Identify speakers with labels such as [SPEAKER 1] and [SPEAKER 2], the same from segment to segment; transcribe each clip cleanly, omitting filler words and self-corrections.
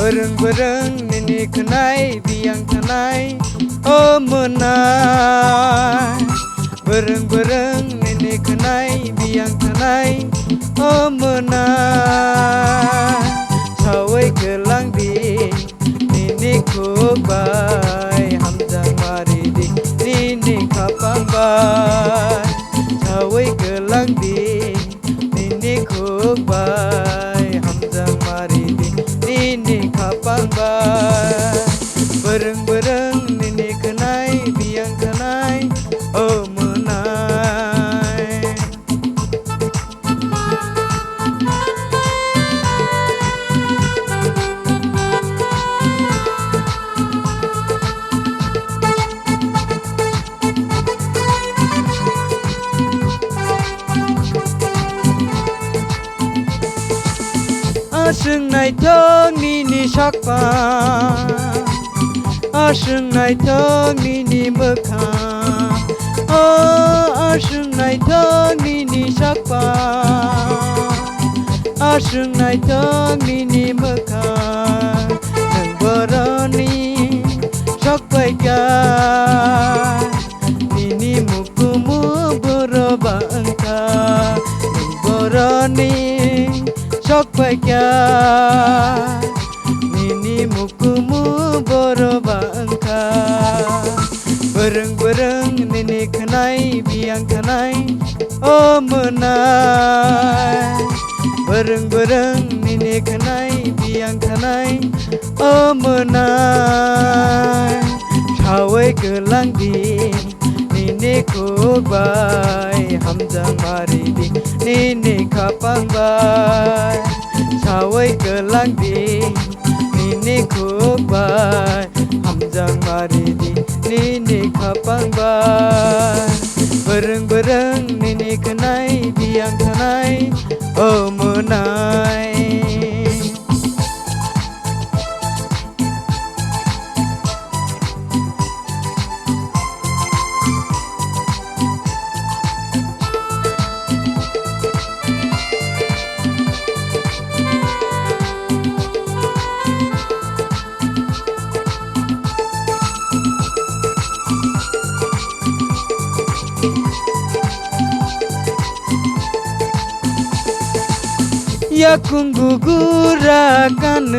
[SPEAKER 1] Bereng-bereng nini kenai biang tanai oh menai. Bereng-bereng nini kenai biang tanai oh menai. Sawai kelang di nini kubai Hamzah maridi nini kapang bai. Sawai kelang di nini kubai Hamzah maridi nini kapang bai. Bereng-bereng nini kenai biang kanai oh menai. Aseng nai thong nini sakpa, aseng nai thong nini mekha, oh aseng nai thong nini sakpa, aseng nai thong nini mekha. Nang boroni sakpai ka nini mukumu boroba engka. Nang boroni sakpai ka nini mukumu boroba engka. Bereng-bereng nini kenai biang kanai oh menai. Bereng-bereng nini kenai biang kanai oh menai. Sawai kelang di nini kubai Hamzah maridi nini kapang bai. Sawai kelang di nini kubai Hamzah maridi nini kapang bai. Bereng-bereng nini kenai biang kanai oh menai. Yakung gugurakan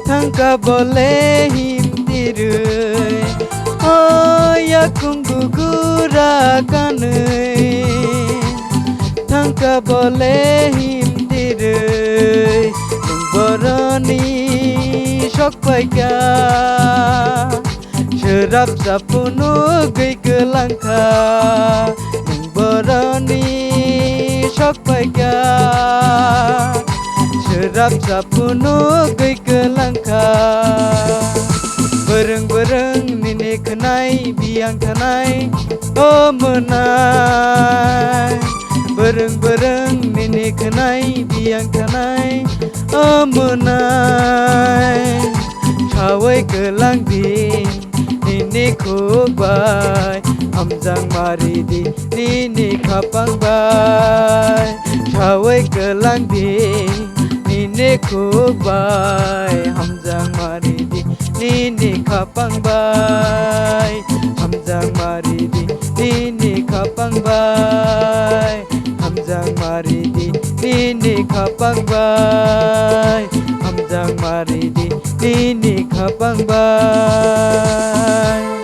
[SPEAKER 1] tangka boleh himtiru. Oh yakung gugurakan tangka boleh himtiru. Nang boroni sakpai ka serap sapunu gei kelangka. Nang boroni sakpai ka serap sapunu gei kelangka. Bereng-bereng nini kenai biang tanai oh menai. Bereng-bereng nini kenai biang tanai oh menai. Sawai kelang di nini kubai Hamzah maridi nini kapang bai. Sawai kelang di nini kubai Hamzah maridi nini kapang bai. Hamzah maridi nini kapang bai. Hamzah maridi nini kapang bai. Hamzah maridi nini kapang bai.